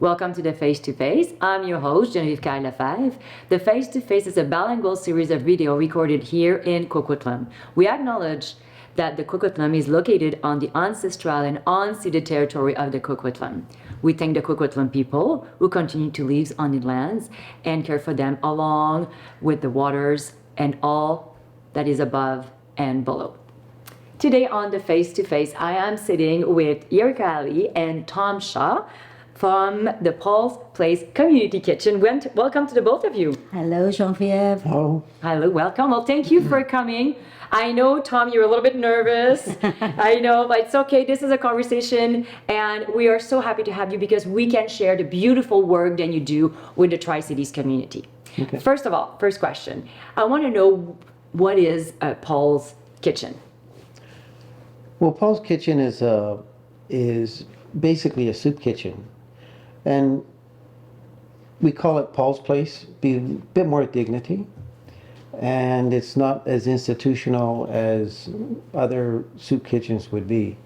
Welcome to the Face to Face. I'm your host, Genevieve Kyle-Lefebvre. The Face to Face is a bilingual series of video recorded here in Coquitlam. We acknowledge that the Coquitlam is located on the ancestral and unceded territory of the Coquitlam. We thank the Coquitlam people who continue to live on the lands and care for them along with the waters and all that is above and below. Today on the Face to Face, I am sitting with Yerika and Tom Shaw from the Paul's Place Community Kitchen. Welcome to the both of you. Hello, Genevieve. Hello. Hello, welcome. Well, thank you for coming. I know, Tom, you're a little bit nervous. I know, but it's okay. This is a conversation, and we are so happy to have you because we can share the beautiful work that you do with the Tri-Cities community. Okay. First of all, first question. I want to know, what is Paul's Kitchen? Well, Paul's Kitchen is basically a soup kitchen, and we call it Paul's Place. Be a bit more dignity, and it's not as institutional as other soup kitchens would be.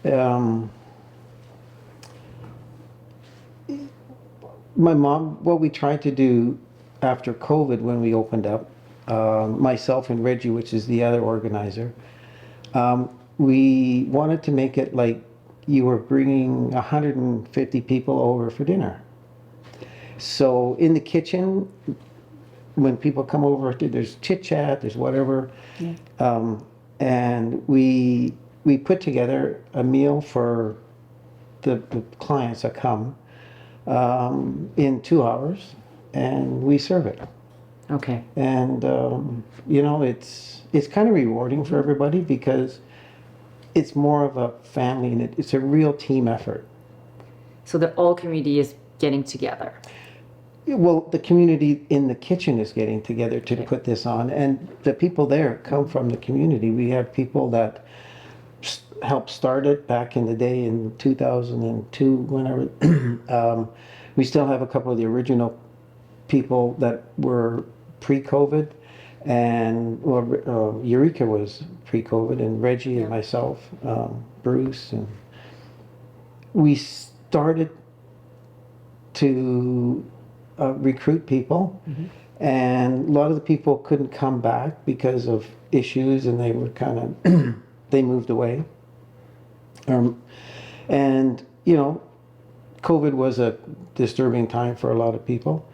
My mom, what we tried to do after COVID when we opened up, myself and Reggie, which is the other organizer, we wanted to make it like you were bringing 150 people over for dinner. So in the kitchen, when people come over, there's chit chat, there's whatever, and we put together a meal for the clients that come in 2 hours, and we serve it. Okay. And it's kind of rewarding for everybody because it's more of a family, and it's a real team effort. So the whole community is getting together. Well, the community in the kitchen is getting together to put this on, and the people there come from the community. We have people that helped start it back in the day in 2002, whenever. We still have a couple of the original people that were pre-COVID, and Yerika was pre-COVID, and Reggie and myself, Bruce, and we started to recruit people, and a lot of the people couldn't come back because of issues, and they were kind of they moved away, and COVID was a disturbing time for a lot of people.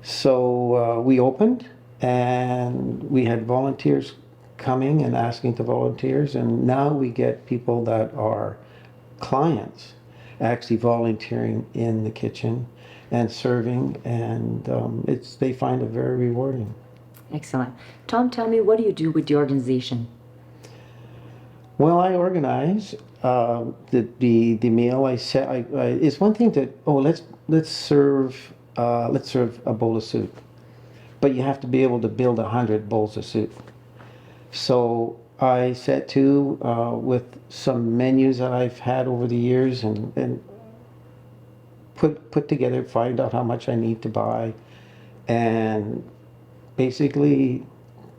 So we opened, and we had volunteers coming and asking to volunteers, and now we get people that are clients actually volunteering in the kitchen and serving, and they find it very rewarding. Excellent. Tom, tell me, what do you do with the organization? Well, I organize the meal. It's one thing to let's serve a bowl of soup, but you have to be able to build 100 bowls of soup. So I set to with some menus that I've had over the years, and put together, find out how much I need to buy, and basically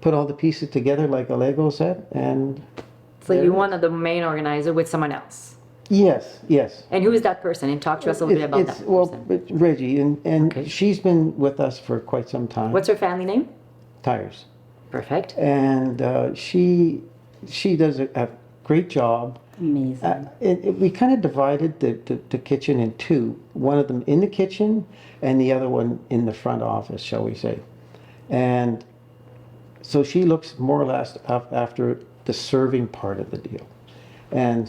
put all the pieces together like a Lego set. And so you're one of the main organizer with someone else. Yes. And who is that person? And talk to us a little bit about that person. Well, it's Reggie, and Okay. she's been with us for quite some time. What's her family name? Tires. Perfect. And she does a great job. Amazing. We kind of divided the kitchen in two. One of them in the kitchen, and the other one in the front office, shall we say. And so she looks more or less after the serving part of the deal, and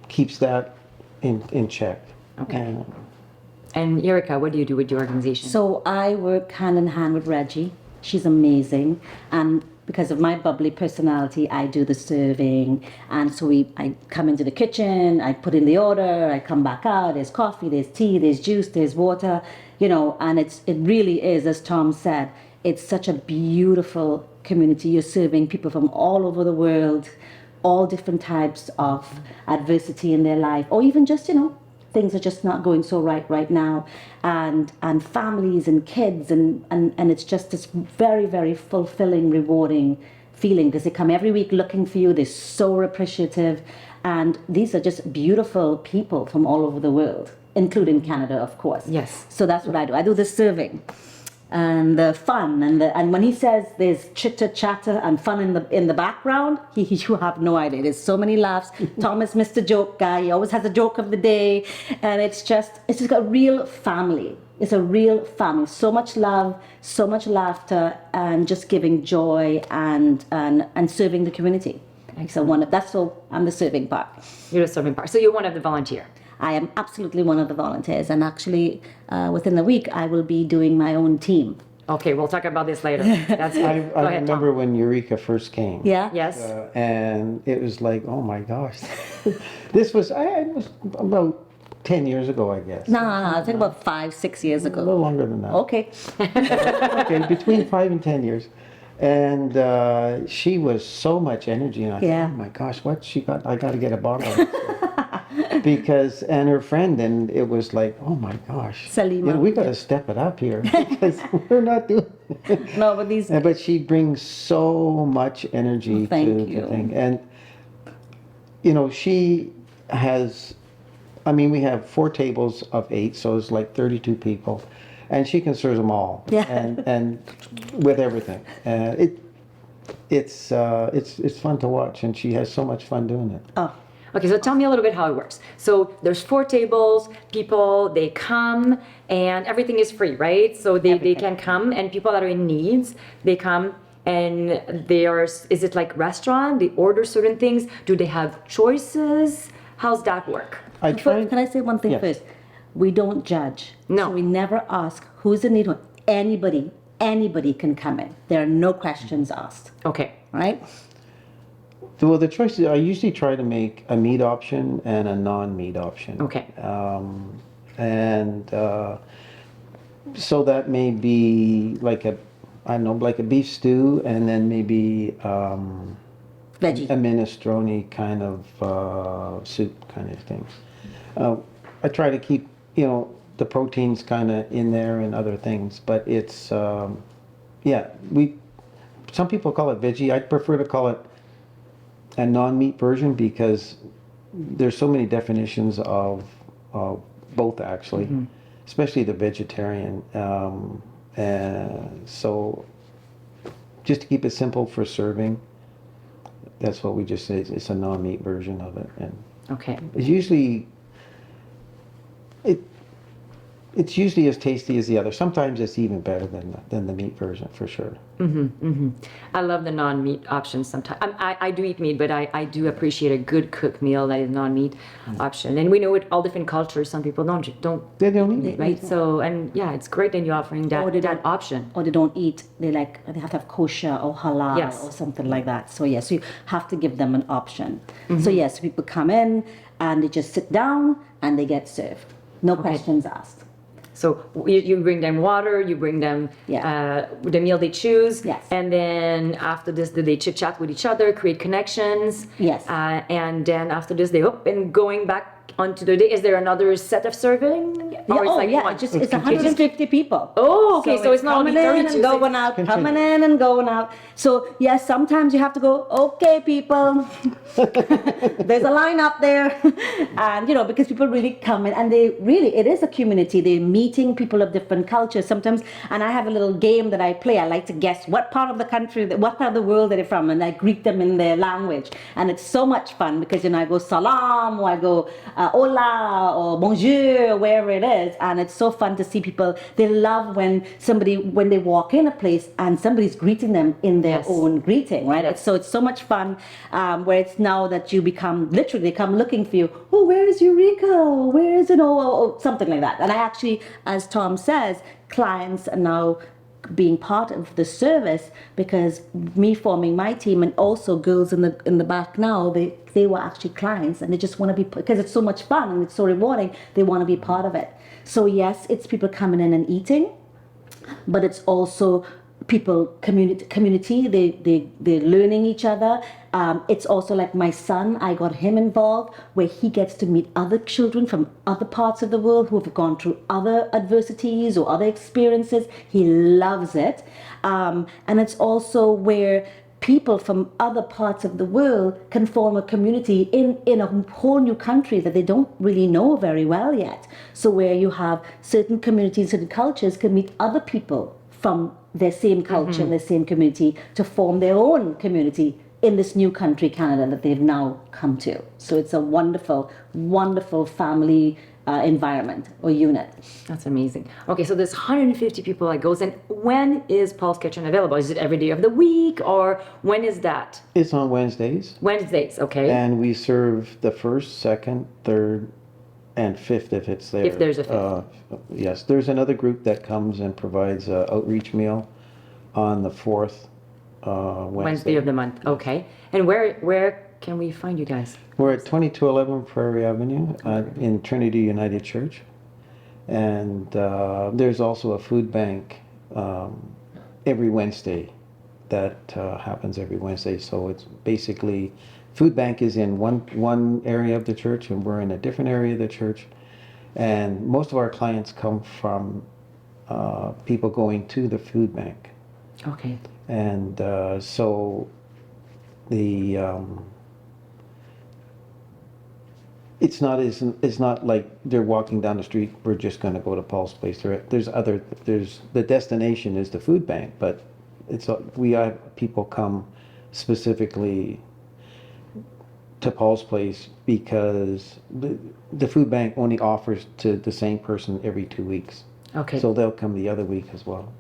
keeps that in check. Okay. And Yerika, what do you do with your organization? So I work hand in hand with Reggie. She's amazing, and because of my bubbly personality, I do the serving. And so I come into the kitchen, I put in the order, I come back out. There's coffee, there's tea, there's juice, there's water. And it really is, as Tom said, it's such a beautiful community. You're serving people from all over the world, all different types of adversity in their life, or even just things are just not going so right now, and families and kids, and it's just this very, very fulfilling, rewarding feeling, because they come every week looking for you. They're so appreciative, and these are just beautiful people from all over the world, including Canada, of course. Yes. So that's what I do. I do the serving and the fun, and when he says there's chitter chatter and fun in the background, you have no idea. There's so many laughs. Tom is Mr. Joke Guy. He always has a joke of the day, and it's just a real family. It's a real family. So much love, so much laughter, and just giving joy and serving the community. So that's all. I'm the serving part. You're the serving part. So you're one of the volunteer. I am absolutely one of the volunteers, and actually, within a week, I will be doing my own team. Okay, we'll talk about this later. That's I Go ahead, Tom. remember when Yerika first came. Yeah. Yes. And it was like, oh my gosh. This was about 10 years ago, I guess. No, I think about 5-6 years A ago. little longer than that. Okay. Okay, between 5 and 10 years. And she was so much energy, and I Yeah. thought, oh my gosh, what she got? I got to get a bottle of it. Because, and her friend, and it was like, oh my gosh. Salima. We got to step it up here because we're not doing it. No, but these. But she brings so much energy Thank to you. the thing. And, she has, we have 4 tables of 8, so it's like 32 people. And she can serve them all. Yeah. And with everything. It's fun to watch, and she has so much fun doing it. Oh, Okay, so tell me a little bit how it works. So there's 4 tables, people, they come, and everything is free, right? So they can come, and people that are in needs, they come, and is it like restaurant? They order certain things? Do they have choices? How's that work? can I say one thing Yes. first? We don't judge. No. So we never ask who's in need. Anybody can come in. There are no questions asked, Okay. right? Well, the choices, I usually try to make a meat option and a non-meat option. Okay. So that may be like a beef stew, and then maybe Veggie. a minestrone kind of soup kind of thing. I try to keep, the proteins kind of in there and other things, but it's, some people call it veggie. I prefer to call it a non-meat version because there's so many definitions of both actually, especially the vegetarian. And so just to keep it simple for serving, that's what we just say. It's a non-meat version of it, and Okay. it's usually it's usually as tasty as the other. Sometimes it's even better than the meat version for sure. I love the non-meat options sometimes. I do eat meat, but I do appreciate a good cooked meal that is non-meat option. And we know it all different cultures. Some people don't They don't eat it. right? So, and yeah, it's great that you're offering that option. Or they don't eat. They have to have kosher or halal Yes. or something like that. So yes, you have to give them an option. So yes, people come in and they just sit down and they get served. No questions asked. So you bring them water, you bring them Yeah. the meal they choose, Yes. and then after this, do they chit chat with each other, create connections? Yes. And then after this, they and going back onto the day. Is there another set of serving? Or it's like one? It's 150 people. Oh, okay, so it's not only coming in 32, and going out, coming in and going out. So yes, sometimes you have to go, okay, people, there's a line up there. And because people really come in, and it is a community. They're meeting people of different cultures sometimes. And I have a little game that I play. I like to guess what part of the country, what part of the world they're from, and I greet them in their language. And it's so much fun because I go salam, or I go hola, or bonjour, wherever it is. And it's so fun to see people. They love when they walk in a place and somebody's greeting them in their own greeting, right? It's so much fun, where it's now that you become, literally, they come looking for you. Oh, where is Yerika? Where is it? Oh, something like that. And I actually, as Tom says, clients are now being part of the service because me forming my team, and also girls in the back now, they were actually clients, and they just want to be, because it's so much fun and it's so rewarding, they want to be part of it. So yes, it's people coming in and eating, but it's also people, community, they're learning each other. It's also like my son, I got him involved, where he gets to meet other children from other parts of the world who have gone through other adversities or other experiences. He loves it. And it's also where people from other parts of the world can form a community in a whole new country that they don't really know very well yet. So where you have certain communities, certain cultures can meet other people from their same culture and their same community to form their own community in this new country, Canada, that they've now come to. So it's a wonderful, wonderful family environment or unit. That's amazing. Okay, so there's 150 people that goes, and when is Paul's Kitchen available? Is it every day of the week, or when is that? It's on Wednesdays. Wednesdays, okay. And we serve the first, second, third, and fifth if it's there. If there's a fifth. Yes, there's another group that comes and provides an outreach meal on the fourth Wednesday of the month, okay. And where can we find you guys? We're at 2211 Prairie Avenue in Trinity United Church. And there's also a food bank every Wednesday that happens every Wednesday. So it's basically, food bank is in one area of the church and we're in a different area of the church. And most of our clients come from people going to the food bank. Okay. And so the it's not like they're walking down the street. We're just going to go to Paul's place. There's the destination is the food bank, but we have people come specifically to Paul's place because the food bank only offers to the same person every 2 weeks. Okay. So they'll come the other week as well.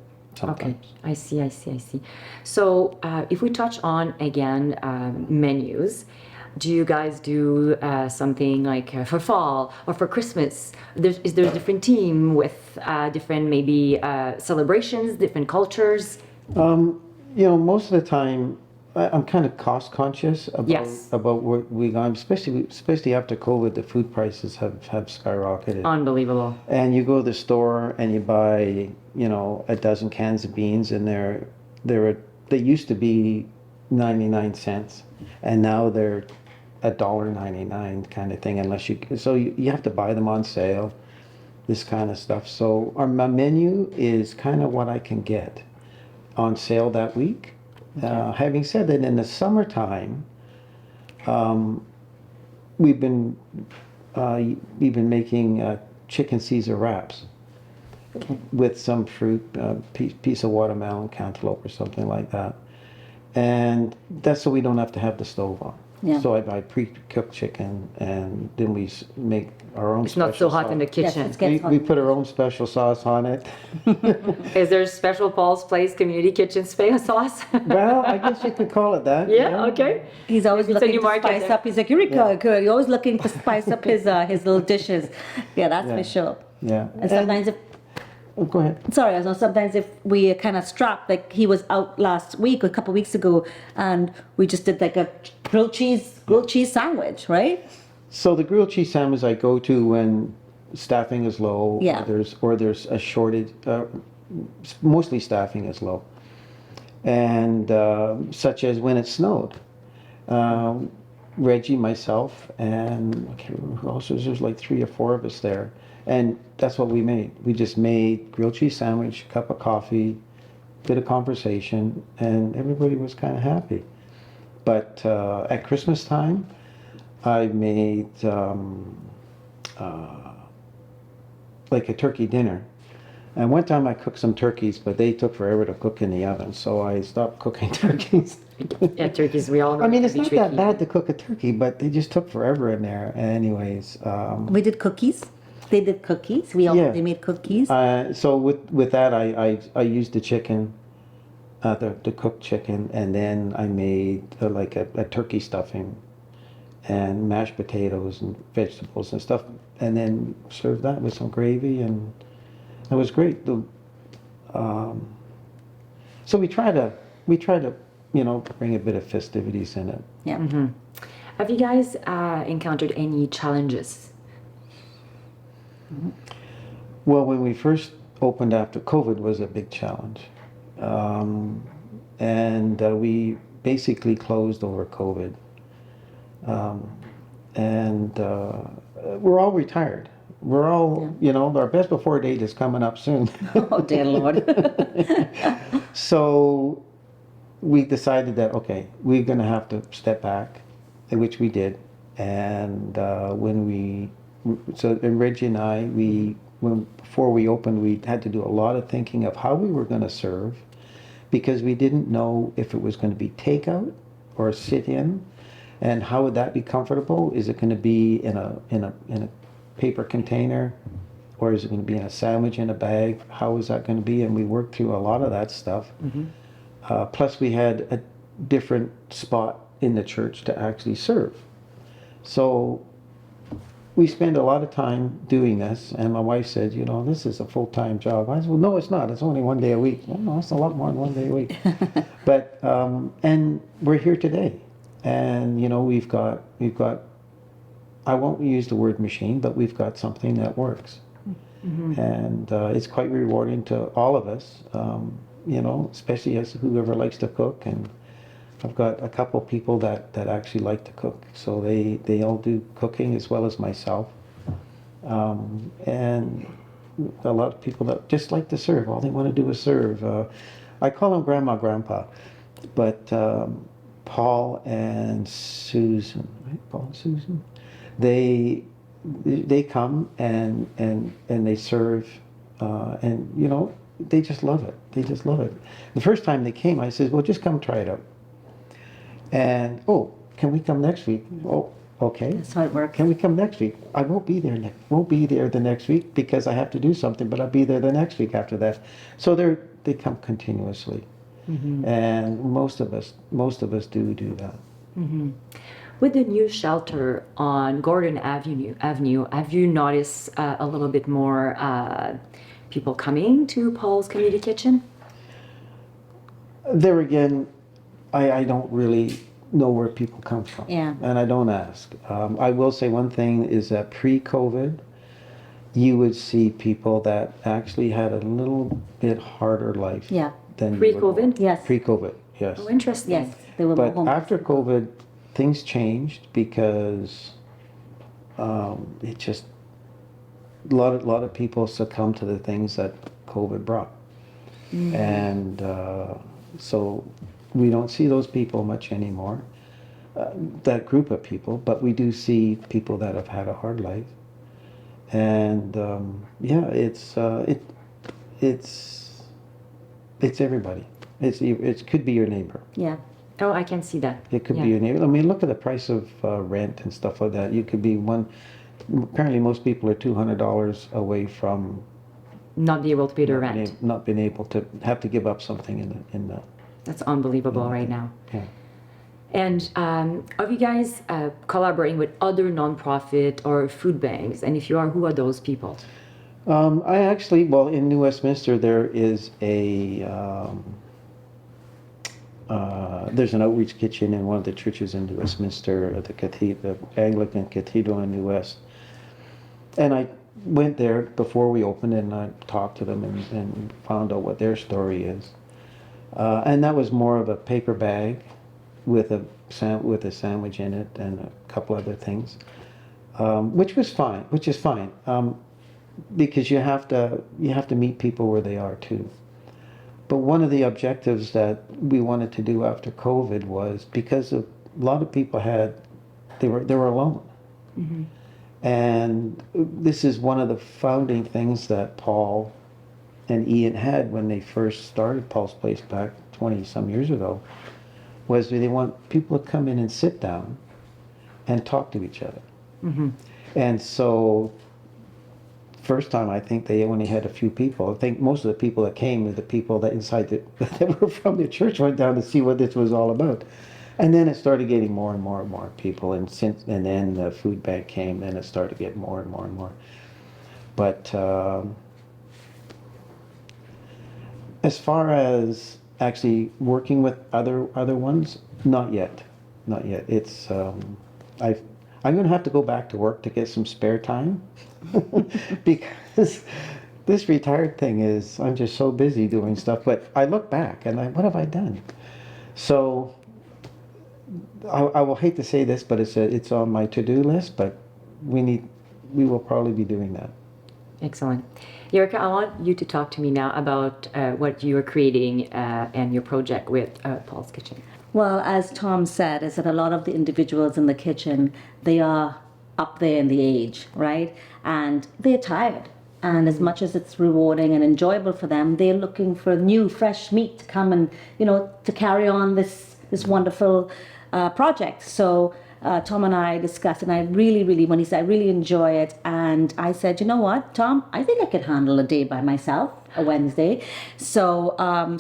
Okay, I see. So if we touch on again menus, do you guys do something like for fall or for Christmas? Is there a different team with different maybe celebrations, different cultures? Most of the time I'm kind of cost conscious about what we got, especially after COVID. The food prices have skyrocketed. Unbelievable. And you go to the store and you buy, a dozen cans of beans, and they used to be 99 cents, and now they're $1.99 kind of thing. So you have to buy them on sale, this kind of stuff. So my menu is kind of what I can get on sale that week. Having said that, in the summertime, we've been making chicken Caesar wraps with some fruit, piece of watermelon, cantaloupe, or something like that, and that's so we don't have to have the stove on. Yeah. So I buy pre-cooked chicken, and then we make our own. It's not so hot sauce. in the kitchen. Yes, We put our own special sauce on it. Is there a special Paul's Place community kitchen sauce? Well, I guess you could call it that. Yeah, okay. He's always It's a looking new to market spice there. up. He's like, Yerika, good. You're always looking to spice up his little dishes. Yeah, that's for sure. Yeah. And sometimes Go ahead. Sorry, I know sometimes if we kind of strapped, like he was out last week, a couple of weeks ago, and we just did like a grilled cheese sandwich, right? So the grilled cheese sandwich I go to when staffing is low, Yeah. or there's a shortage. Mostly staffing is low, and such as when it snowed. Reggie, myself, and I can't remember who else. There's like 3 or 4 of us there. And that's what we made. We just made grilled cheese sandwich, cup of coffee, bit of conversation, and everybody was kind of happy. But at Christmas time, I made like a turkey dinner. And one time I cooked some turkeys, but they took forever to cook in the oven, so I stopped cooking turkeys. Yeah, turkeys, we all know. I mean, it's can be not that tricky. bad to cook a turkey, but they just took forever in there. Anyways. We did cookies. They did cookies. They made cookies. So with that, I used the chicken, the cooked chicken, and then I made like a turkey stuffing, and mashed potatoes and vegetables and stuff, and then served that with some gravy, and it was great. So we try to bring a bit of festivities in it. Yeah. Have you guys encountered any challenges? Well, when we first opened after COVID was a big challenge. And we basically closed over COVID. We're all retired. We're all, our best before date is coming up soon. Oh, dear Lord. So we decided that, okay, we're going to have to step back, which we did. And and Reggie and I, before we opened, we had to do a lot of thinking of how we were going to serve, because we didn't know if it was going to be takeout or sit in, and how would that be comfortable? Is it going to be in a paper container, or is it going to be in a sandwich in a bag? How is that going to be? And we worked through a lot of that stuff. Plus, we had a different spot in the church to actually serve. So we spend a lot of time doing this, and my wife said, you know, this is a full-time job. I said, well, no, it's not. It's only 1 day a week. Well, no, it's a lot more than 1 day a week. But, and we're here today. And, you know, we've got, I won't use the word machine, but we've got something that works. And it's quite rewarding to all of us, you know, especially as whoever likes to cook. And I've got a couple people that actually like to cook, so they all do cooking as well as myself. And a lot of people that just like to serve. All they want to do is serve. I call them grandma, grandpa, but Paul and Susan, right? Paul and Susan, they come and they serve, and you know, they just love it. They just love it. The first time they came, I said, well, just come try it out. And, oh, can we come next week? Oh, okay. That's how it works. Can we come next week? I won't be there the next week because I have to do something, but I'll be there the next week after that. So they come continuously. And most of us do that. With the new shelter on Gordon Avenue, have you noticed a little bit more people coming to Paul's Community Kitchen? There again, I don't really know where people come from. Yeah. And I don't ask. I will say one thing is that pre-COVID, you would see people that actually had a little bit harder life. Yeah. Than Pre-COVID? Yes. Pre-COVID, yes. Oh, interesting. Yes, they were But home. after COVID, things changed because it just, a lot of people succumbed to the things that COVID brought. And so we don't see those people much anymore, that group of people, but we do see people that have had a hard life. And yeah, it's everybody. It could be your neighbor. Yeah. Oh, I can see that. It could be your neighbor. I mean, look at the price of rent and stuff like that. You could be apparently most people are $200 away from Not be able to pay their rent. not being able to have to give up something in the That's unbelievable right now. yeah. And are you guys collaborating with other nonprofit or food banks? And if you are, who are those people? I actually, well, in New Westminster, there is there's an outreach kitchen in one of the churches in New Westminster, the Anglican Cathedral in New West. And I went there before we opened, and I talked to them and found out what their story is. And that was more of a paper bag with a sandwich in it and a couple other things, which is fine. Because you have to meet people where they are too. But one of the objectives that we wanted to do after COVID was because a lot of people they were alone. And this is one of the founding things that Paul and Ian had when they first started Paul's Place back 20 some years ago, was they want people to come in and sit down and talk to each other. And so first time, I think they only had a few people. I think most of the people that came were the people that that were from the church, went down to see what this was all about. And then it started getting more and more and more people, and then the food bank came, and it started to get more and more and more. But as far as actually working with other ones, not yet. It's I'm going to have to go back to work to get some spare time because this retired thing is, I'm just so busy doing stuff. But I look back and what have I done? So I will hate to say this, but it's on my to-do list, but we will probably be doing that. Excellent. Yerika, I want you to talk to me now about what you are creating and your project with Paul's Kitchen. Well, as Tom said, is that a lot of the individuals in the kitchen, they are up there in the age, right? And they're tired. And as much as it's rewarding and enjoyable for them, they're looking for new, fresh meat to come and, to carry on this wonderful project. So Tom and I discussed, and I really, when he said, I really enjoy it. And I said, you know what, Tom, I think I could handle a day by myself, a Wednesday. So I've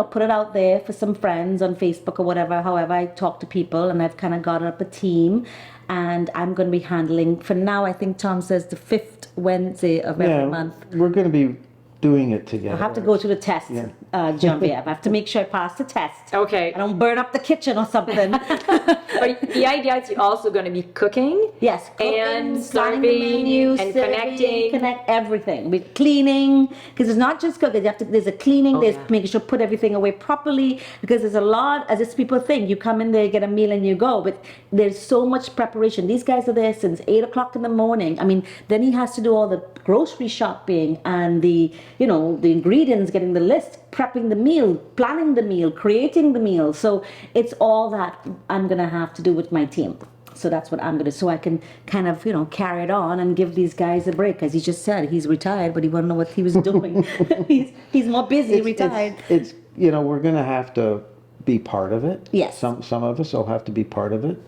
put it out there for some friends on Facebook or whatever. However, I talk to people, and I've kind of got up a team, and I'm going to be handling, for now, I think Tom says the 5th Wednesday of every month. We're going to be doing it together. I have to go to the test, Genevieve. I have to make sure I pass the test. Okay. I don't burn up the kitchen or something. But the idea is you're also going to be cooking. Yes, cooking, and planning the serving menu, and serving, connecting. connect everything. With cleaning, because it's not just cooking. There's a cleaning. There's making sure put everything away properly. Because there's a lot, as people think, you come in there, get a meal, and you go. But there's so much preparation. These guys are there since 8 o'clock in the morning. I mean, then he has to do all the grocery shopping and the ingredients, getting the list, prepping the meal, planning the meal, creating the meal. So it's all that I'm going to have to do with my team. So that's what I'm going to, so I can kind of, carry it on and give these guys a break. As he just said, he's retired, but he wouldn't know what he was doing. he's more busy, retired. It's we're going to have to be part of it. Yes. Some of us will have to be part of it.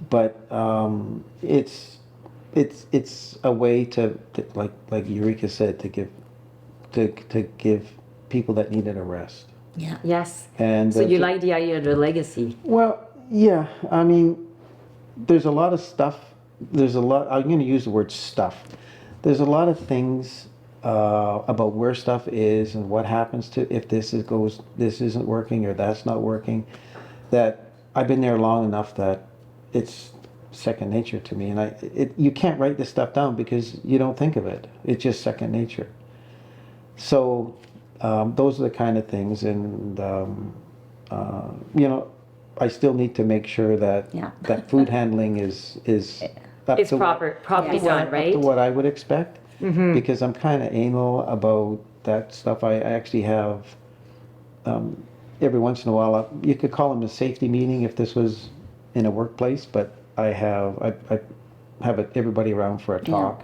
But it's a way to like Yerika said, to give people that needed a rest. Yeah. Yes. And so you like the idea of the legacy. Well, yeah. I mean, there's a lot of stuff. There's a lot. I'm going to use the word stuff. There's a lot of things about where stuff is and what happens to if this isn't working or that's not working. That I've been there long enough that it's second nature to me, and you can't write this stuff down because you don't think of it. It's just second nature. So those are the kind of things, and I still need to make sure that that food handling is up it's to properly done, right? Up to what I would expect, because I'm kind of anal about that stuff. I actually have every once in a while. You could call them a safety meeting if this was in a workplace, but I have everybody around for a talk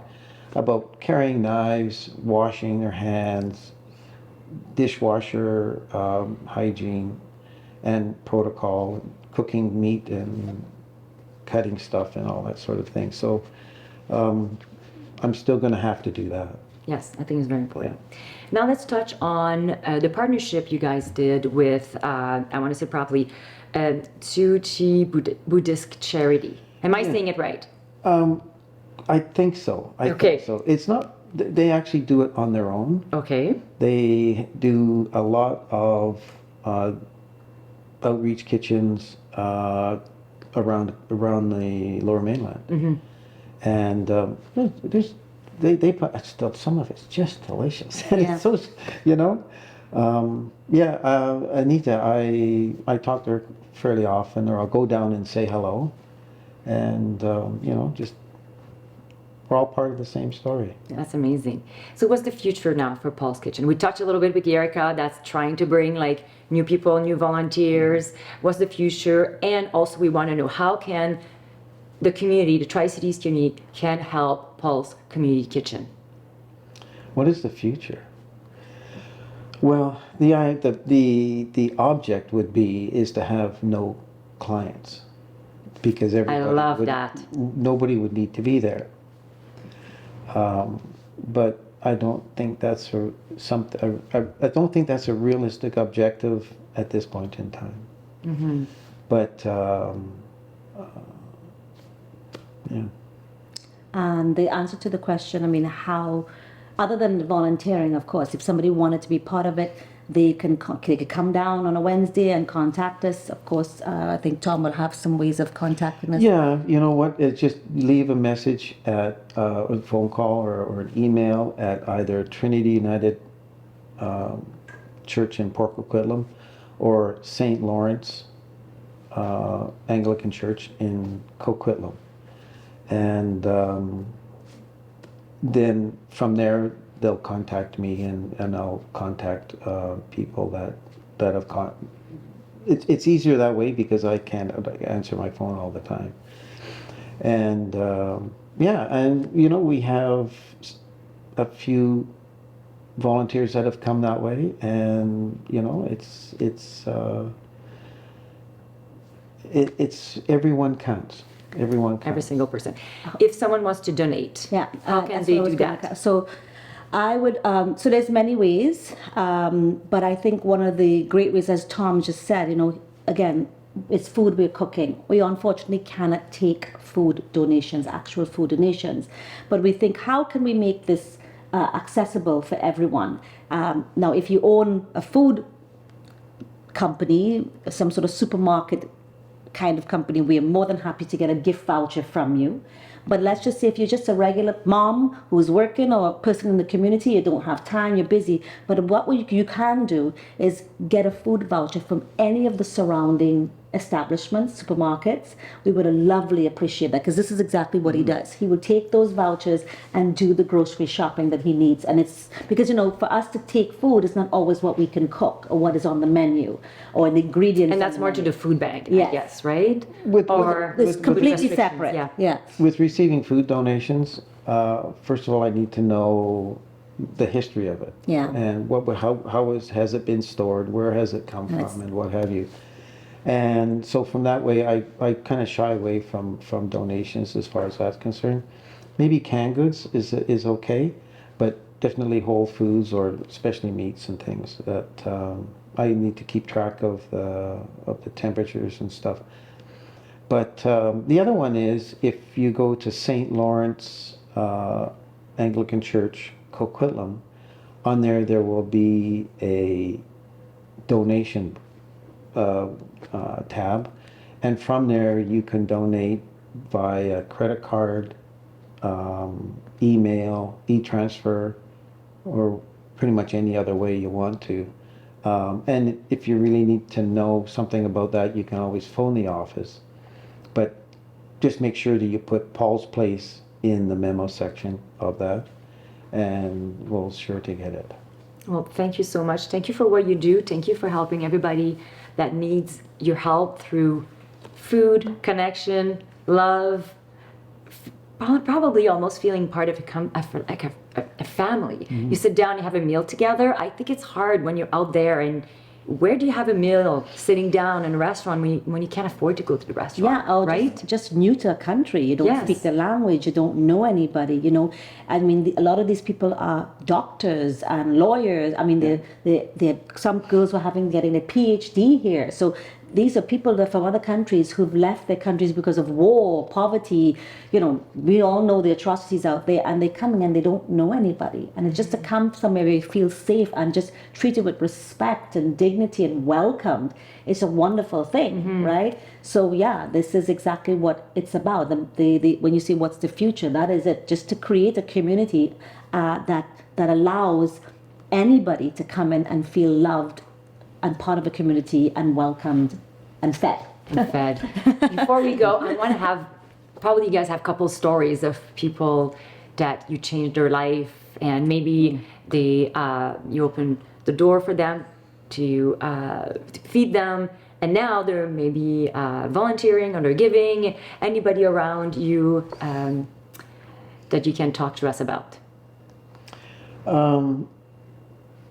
about carrying knives, washing their hands, dishwasher hygiene, and protocol, cooking meat and cutting stuff and all that sort of thing. So I'm still going to have to do that. Yes, I think it's very important. Now let's touch on the partnership you guys did with, I want to say properly, Tsuchi Buddhist Charity. Am I saying it right? I think so. I think so. It's not, they actually do it on their own. Okay. They do a lot of outreach kitchens around the Lower Mainland, and they put still some of it's just delicious. And it's so Anita, I talk to her fairly often, or I'll go down and say hello, and just we're all part of the same story. That's amazing. So what's the future now for Paul's Kitchen? We touched a little bit with Yerika, that's trying to bring like new people, new volunteers. What's the future? And also we want to know how can the community, the Tri-Cities community, can help Paul's Community Kitchen? What is the future? Well, the object is to have no clients, because nobody would need to be there. But I don't think that's I don't think that's a realistic objective at this point in time. But yeah. And the answer to the question, I mean, how, other than volunteering, of course, if somebody wanted to be part of it, they could come down on a Wednesday and contact us. Of course, I think Tom will have some ways of contacting us. Yeah, you know what? It's just leave a message at a phone call or an email at either Trinity United Church in Port Coquitlam or St. Lawrence Anglican Church in Coquitlam. And then from there they'll contact me, and I'll contact people that have it's easier that way because I can't answer my phone all the time. And yeah, and we have a few volunteers that have come that way, and it's everyone counts. Everyone counts. Every single person. If someone wants to donate, Yeah. how can that's they what I was do gonna that? So I would, so there's many ways, but I think one of the great ways, as Tom just said, again, it's food we're cooking. We unfortunately cannot take food donations, actual food donations, but we think, how can we make this accessible for everyone? Now, if you own a food company, some sort of supermarket kind of company, we are more than happy to get a gift voucher from you. But let's just say if you're just a regular mom who's working, or a person in the community, you don't have time, you're busy. But what you can do is get a food voucher from any of the surrounding establishments, supermarkets. We would lovely appreciate that, because this is exactly what he does. He will take those vouchers and do the grocery shopping that he needs. And it's because, for us to take food is not always what we can cook or what is on the menu or the ingredients. And that's more to the food bank, I Yes. guess, right? Or It's completely restrictions, separate. yeah. Yeah. with receiving food donations, first of all, I need to know the history of it. Yeah. And has it been stored? Where has it come Yes. from? And what have you? And so from that way, I kind of shy away from donations as far as that's concerned. Maybe canned goods is okay, but definitely whole foods, or especially meats and things that I need to keep track of the temperatures and stuff. But the other one is, if you go to St. Lawrence Anglican Church, Coquitlam, on there will be a donation tab, and from there you can donate via credit card, email, e-transfer, or pretty much any other way you want to. And if you really need to know something about that, you can always phone the office. But just make sure that you put Paul's Place in the memo section of that, and we'll sure to get it. Well, thank you so much. Thank you for what you do. Thank you for helping everybody that needs your help through food, connection, love, probably almost feeling part of a family. Mm-hmm. You sit down, you have a meal together. I think it's hard when you're out there, and where do you have a meal sitting down in a restaurant when you can't afford to go to the restaurant? Yeah, or right? just new to a country. You don't Yes. speak the language. You don't know anybody. I mean, a lot of these people are doctors and lawyers. I mean, some girls were getting a PhD here. So these are people that from other countries who've left their countries because of war, poverty. We all know the atrocities out there, and they're coming and they don't know anybody. And it's just to come somewhere where you feel safe and just treated with respect and dignity and welcomed. It's a wonderful thing, right? So yeah, this is exactly what it's about. When you say what's the future, that is it. Just to create a community that allows anybody to come in and feel loved and part of a community and welcomed and fed. And fed. Before we go, I want to have, probably you guys have a couple stories of people that you changed their life, and maybe you opened the door for them to feed them, and now they're maybe volunteering or they're giving. Anybody around you that you can talk to us about?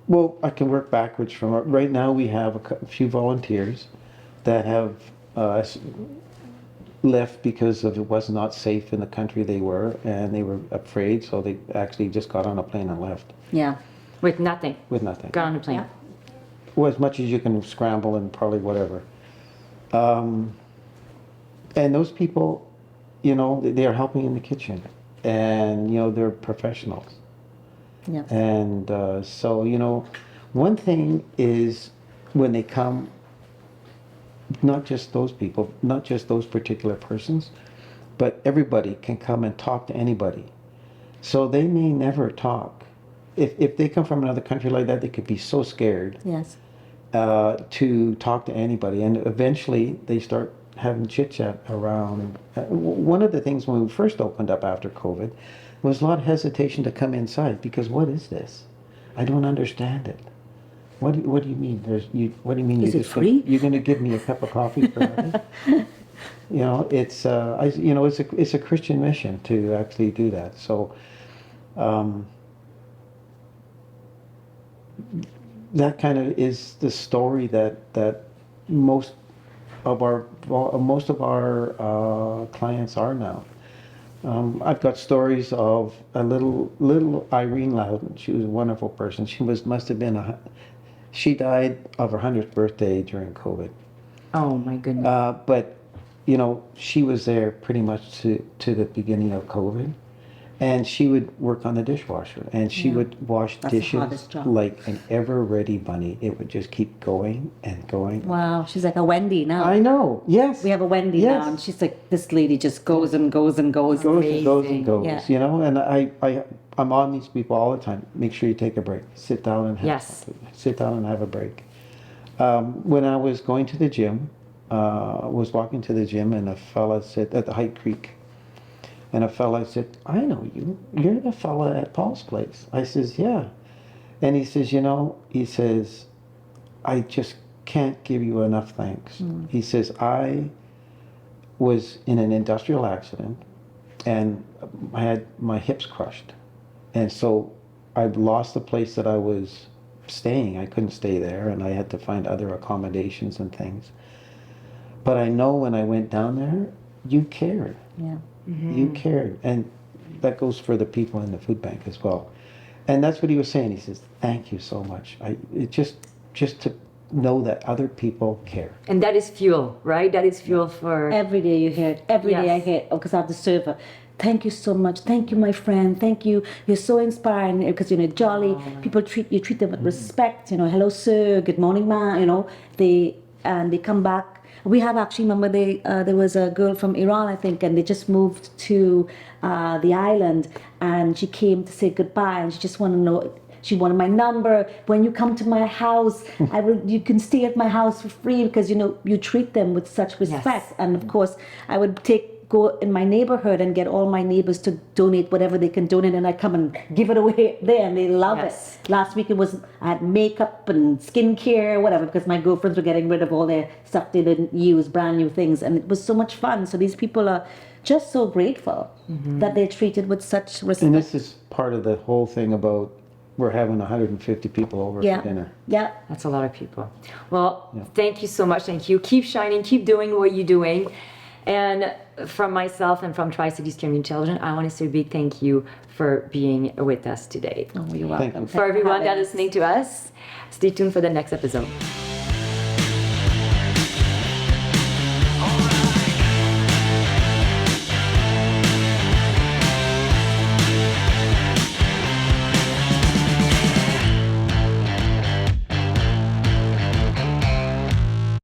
Well, I can work backwards from it. Right now we have a few volunteers that have left because it was not safe in the country they were, and they were afraid, so they actually just got on a plane and left Yeah. With nothing. with nothing. Got on a plane. Yeah. Well, as much as you can scramble and probably whatever. And those people, they are helping in the kitchen, and they're professionals. Yeah. And so, one thing is when they come, not just those people, not just those particular persons, but everybody can come and talk to anybody. So they may never talk. If they come from another country like that, they could be so scared Yes. to talk to anybody. And eventually they start having chit-chat around. One of the things when we first opened up after COVID, was a lot of hesitation to come inside because what is this? I don't understand it. What do you mean? What do you mean? Is it free? You're going to give me a cup of coffee for nothing? It's it's a Christian mission to actually do that. So that kind of is the story that most of our clients are now. I've got stories of a little Irene Loudon. She was a wonderful person. Must have been she died of her 100th birthday during COVID. Oh my goodness. But she was there pretty much to the beginning of COVID, and she would work on the dishwasher, and she would wash That's the dishes hardest job. like an ever-ready bunny. It would just keep going and going. Wow, she's like a Wendy now. I know. Yes. We have a Wendy Yes. now, and she's like, this lady just goes and goes and goes. Goes and goes and goes. Yeah. And I'm on these people all the time. Make sure you take a break. Sit down and have Yes. something. Sit down and have a break. When I was going to the gym, was walking to the gym, and a fella said at the Height Creek, and a fella said, "I know you. You're the fella at Paul's place." I says, "Yeah," and he says, he says, "I just can't give you enough thanks." He says, "I was in an industrial accident, and I had my hips crushed, and so I lost the place that I was staying. I couldn't stay there, and I had to find other accommodations and things. But I know when I went down there, you cared. Yeah. You cared, and that goes for the people in the food bank as well." And that's what he was saying. He says, "Thank you so much. It just to know that other people care." And that is fuel, right? That is fuel for... Every day you hear it. Every day I Yes. hear it. Because I have the server. "Thank you so much. Thank you, my friend. Thank you. You're so inspiring." Because jolly. People treat them with respect. "Hello, sir. Good morning, ma." They come back. We have actually, remember, there was a girl from Iran, I think, and they just moved to the island, and she came to say goodbye, and she just wanted to know. She wanted my number. "When you come to my house, you can stay at my house for free," because you treat them with such respect. Yes. And of course, I would go in my neighborhood and get all my neighbors to donate whatever they can donate, and I come and give it away there, and they love Yes. it. Last week I had makeup and skincare, whatever, because my girlfriends were getting rid of all their stuff they didn't use, brand new things, and it was so much fun. So these people are just so grateful that they're treated with such respect. And this is part of the whole thing about we're having 150 people over for dinner. Yeah. That's a lot of people. Well, thank you so much. Thank you. Keep shining. Keep doing what you're doing. And from myself and from Tri-Cities Community Television, I want to say a big thank you for being with us today. Oh, you're Thank welcome. you. For everyone Having that us. is listening to us, stay tuned for the next episode.